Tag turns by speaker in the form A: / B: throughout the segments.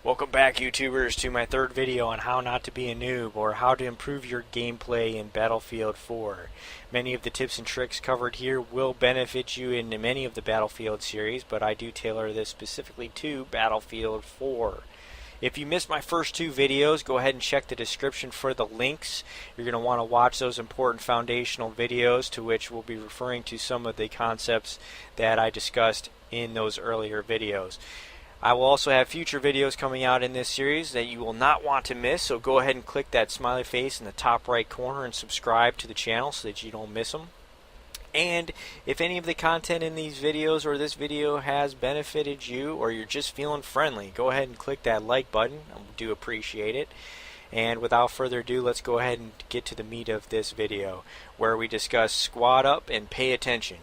A: Welcome back, YouTubers, to my third video on how not to be a noob, or how to improve your gameplay in Battlefield 4. Many of the tips and tricks covered here will benefit you in many of the Battlefield series, but I do tailor this specifically to Battlefield 4. If you missed my first two videos, go ahead and check the description for the links. You're going to want to watch those important foundational videos, to which we'll be referring to some of the concepts that I discussed in those earlier videos. I will also have future videos coming out in this series that you will not want to miss, so go ahead and click that smiley face in the top right corner and subscribe to the channel so that you don't miss them. And if any of the content in these videos or this video has benefited you, or you're just feeling friendly, go ahead and click that like button. I do appreciate it. And without further ado, let's go ahead and get to the meat of this video, where we discuss squad up and pay attention.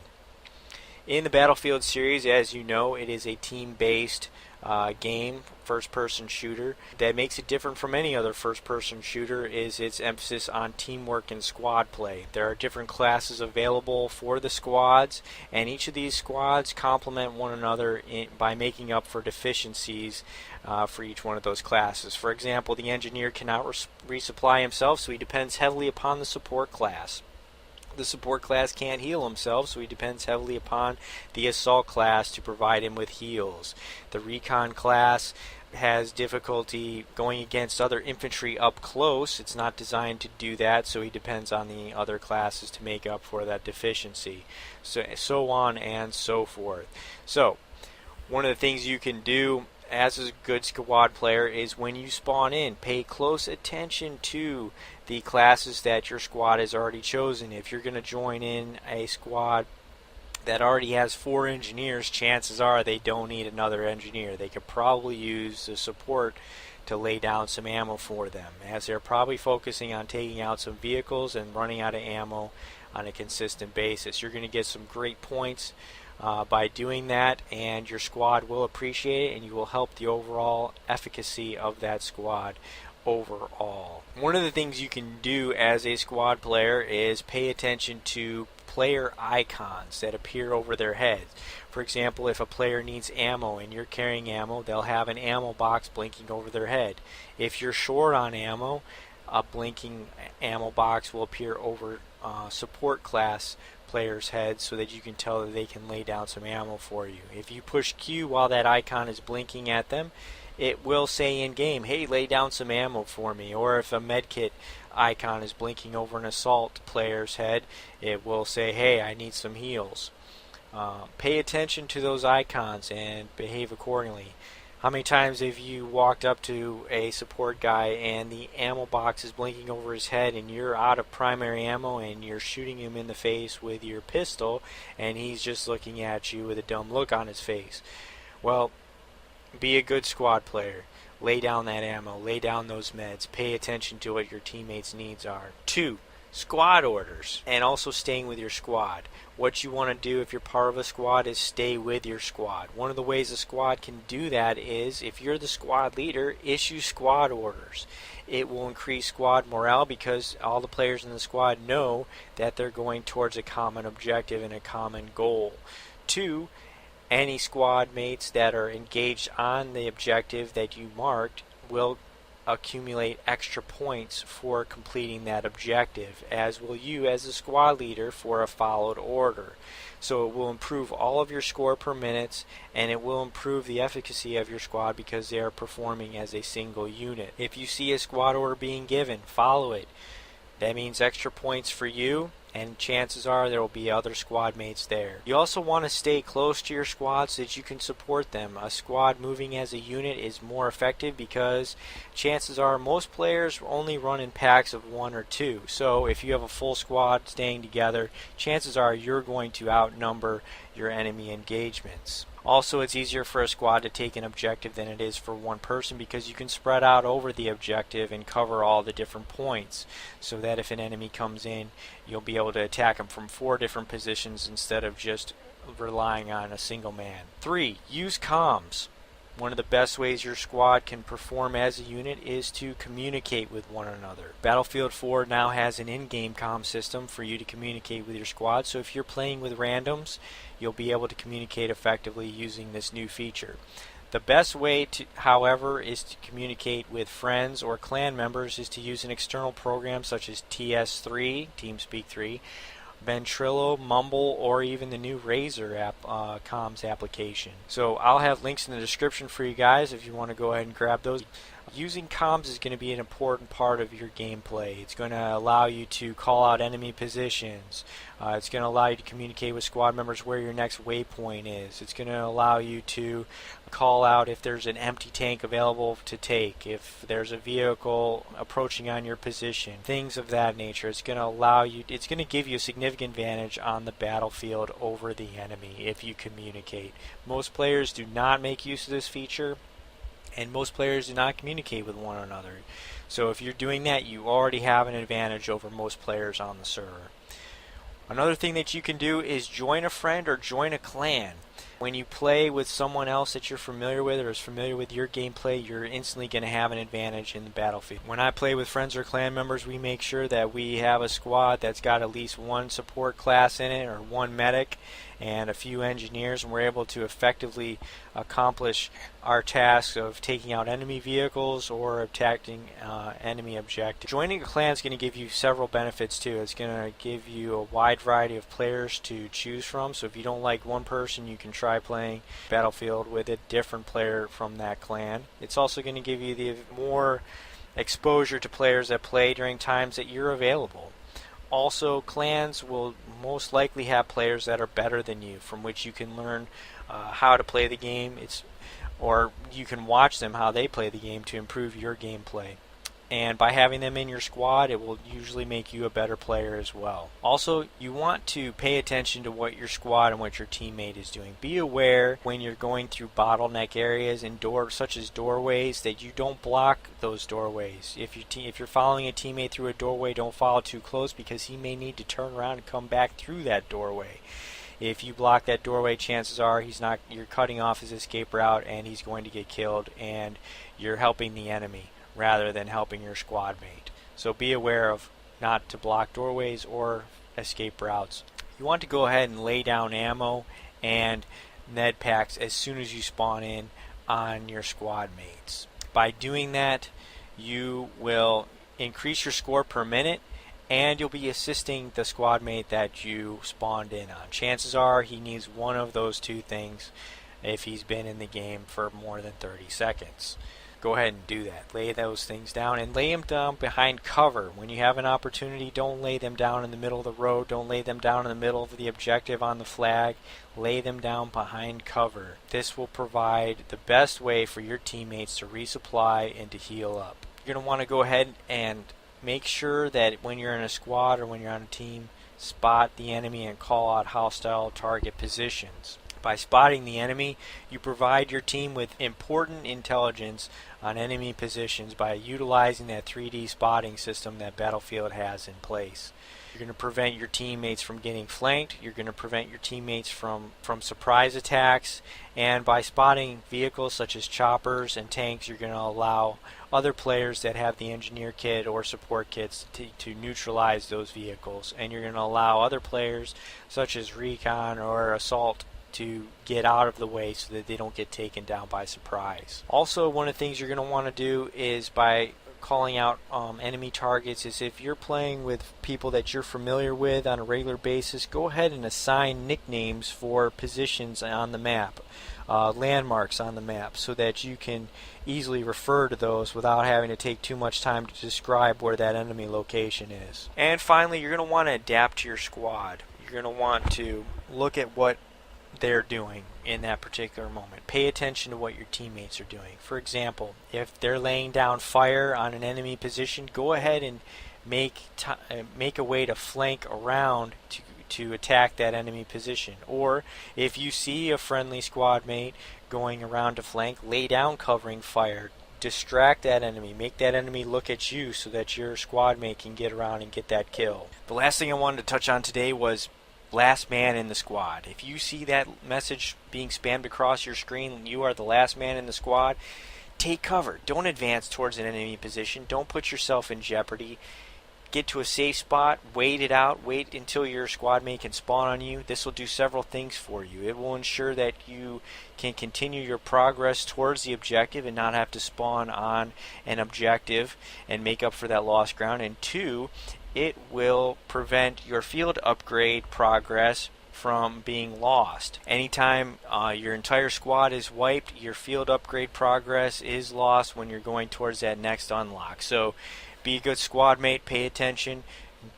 A: In the Battlefield series, as you know, it is a team-based game, first-person shooter. That makes it different from any other first-person shooter is its emphasis on teamwork and squad play. There are different classes available for the squads, and each of these squads complement one another by making up for deficiencies for each one of those classes. For example, the engineer cannot resupply himself, so he depends heavily upon the support class. The support class can't heal himself, so he depends heavily upon the assault class to provide him with heals. The recon class has difficulty going against other infantry up close. It's not designed to do that, so he depends on the other classes to make up for that deficiency. So on and so forth. So, one of the things you can do as a good squad player is, when you spawn in, pay close attention to the classes that your squad has already chosen. If you're going to join in a squad that already has 4 engineers, chances are they don't need another engineer. They could probably use the support to lay down some ammo for them, as they're probably focusing on taking out some vehicles and running out of ammo on a consistent basis. You're going to get some great points by doing that, and your squad will appreciate it, and you will help the overall efficacy of that squad overall. One of the things you can do as a squad player is pay attention to player icons that appear over their heads. For example, if a player needs ammo and you're carrying ammo, they'll have an ammo box blinking over their head. If you're short on ammo, a blinking ammo box will appear over support class players' heads, so that you can tell that they can lay down some ammo for you. If you push Q while that icon is blinking at them, it will say in game, hey, lay down some ammo for me. Or if a medkit icon is blinking over an assault player's head, it will say, hey, I need some heals. Pay attention to those icons and behave accordingly. How many times have you walked up to a support guy and the ammo box is blinking over his head, and you're out of primary ammo and you're shooting him in the face with your pistol, and he's just looking at you with a dumb look on his face? Well, be a good squad player. Lay down that ammo, lay down those meds, pay attention to what your teammates' needs are. 2. Squad orders, and also staying with your squad. What you want to do if you're part of a squad is stay with your squad. One of the ways a squad can do that is, if you're the squad leader, issue squad orders. It will increase squad morale because all the players in the squad know that they're going towards a common objective and a common goal. 2. Any squad mates that are engaged on the objective that you marked will accumulate extra points for completing that objective, as will you as a squad leader for a followed order. So it will improve all of your score per minute, and it will improve the efficacy of your squad because they are performing as a single unit. If you see a squad order being given, follow it. That means extra points for you, and chances are there will be other squad mates there. You also want to stay close to your squad so that you can support them. A squad moving as a unit is more effective because chances are most players only run in packs of 1 or 2. So if you have a full squad staying together, chances are you're going to outnumber your enemy engagements. Also, it's easier for a squad to take an objective than it is for one person, because you can spread out over the objective and cover all the different points, so that if an enemy comes in, you'll be able to attack them from 4 different positions instead of just relying on a single man. 3. Use comms. One of the best ways your squad can perform as a unit is to communicate with one another. Battlefield 4 now has an in-game comm system for you to communicate with your squad, so if you're playing with randoms, you'll be able to communicate effectively using this new feature. The best way to, however, is to communicate with friends or clan members is to use an external program such as TS3, TeamSpeak 3, Ventrilo, Mumble, or even the new Razer comms application. So I'll have links in the description for you guys if you want to go ahead and grab those. Using comms is going to be an important part of your gameplay. It's going to allow you to call out enemy positions. It's going to allow you to communicate with squad members where your next waypoint is. It's going to allow you to call out if there's an empty tank available to take, if there's a vehicle approaching on your position, things of that nature. It's going to allow you, it's going to give you a significant advantage on the battlefield over the enemy if you communicate. Most players do not make use of this feature, and most players do not communicate with one another. So if you're doing that, you already have an advantage over most players on the server. Another thing that you can do is join a friend or join a clan. When you play with someone else that you're familiar with or is familiar with your gameplay, you're instantly going to have an advantage in the battlefield. When I play with friends or clan members, we make sure that we have a squad that's got at least one support class in it, or one medic and a few engineers, and we're able to effectively accomplish our tasks of taking out enemy vehicles or attacking enemy objectives. Joining a clan is going to give you several benefits too. It's going to give you a wide variety of players to choose from, so if you don't like one person, you can try playing Battlefield with a different player from that clan. It's also going to give you the more exposure to players that play during times that you're available. Also, clans will most likely have players that are better than you, from which you can learn how to play the game. Or you can watch them how they play the game to improve your gameplay. And by having them in your squad, it will usually make you a better player as well. Also, you want to pay attention to what your squad and what your teammate is doing. Be aware when you're going through bottleneck areas and such as doorways, that you don't block those doorways. If you're following a teammate through a doorway, don't follow too close, because he may need to turn around and come back through that doorway. If you block that doorway, chances are you're cutting off his escape route and he's going to get killed, and you're helping the enemy rather than helping your squad mate. So be aware of not to block doorways or escape routes. You want to go ahead and lay down ammo and med packs as soon as you spawn in on your squad mates. By doing that, you will increase your score per minute, and you'll be assisting the squad mate that you spawned in on. Chances are he needs one of those two things if he's been in the game for more than 30 seconds. Go ahead and do that. Lay those things down, and lay them down behind cover. When you have an opportunity, don't lay them down in the middle of the road. Don't lay them down in the middle of the objective on the flag. Lay them down behind cover. This will provide the best way for your teammates to resupply and to heal up. You're going to want to go ahead and make sure that when you're in a squad or when you're on a team, spot the enemy and call out hostile target positions. By spotting the enemy, you provide your team with important intelligence on enemy positions by utilizing that 3D spotting system that Battlefield has in place. You're going to prevent your teammates from getting flanked. You're going to prevent your teammates from surprise attacks. And by spotting vehicles such as choppers and tanks, you're going to allow other players that have the engineer kit or support kits to neutralize those vehicles. And you're going to allow other players such as recon or assault to get out of the way so that they don't get taken down by surprise. Also, one of the things you're going to want to do is by calling out enemy targets is if you're playing with people that you're familiar with on a regular basis, go ahead and assign nicknames for positions on the map, landmarks on the map, so that you can easily refer to those without having to take too much time to describe where that enemy location is. And finally, you're going to want to adapt to your squad. You're going to want to look at what they're doing in that particular moment. Pay attention to what your teammates are doing. For example, if they're laying down fire on an enemy position, go ahead and make a way to flank around to attack that enemy position. Or if you see a friendly squad mate going around to flank, lay down covering fire. Distract that enemy. Make that enemy look at you so that your squad mate can get around and get that kill. The last thing I wanted to touch on today was last man in the squad. If you see that message being spammed across your screen and you are the last man in the squad, take cover. Don't advance towards an enemy position. Don't put yourself in jeopardy. get to a safe spot, wait it out, wait until your squad mate can spawn on you. This will do several things for you. It will ensure that you can continue your progress towards the objective and not have to spawn on an objective and make up for that lost ground. And two, it will prevent your field upgrade progress from being lost. Anytime your entire squad is wiped, your field upgrade progress is lost when you're going towards that next unlock. So be a good squad mate, pay attention,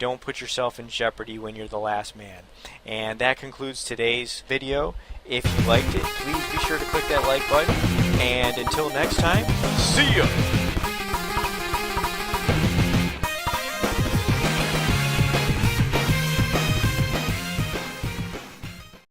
A: don't put yourself in jeopardy when you're the last man. And that concludes today's video. If you liked it, please be sure to click that like button. And until next time, see ya!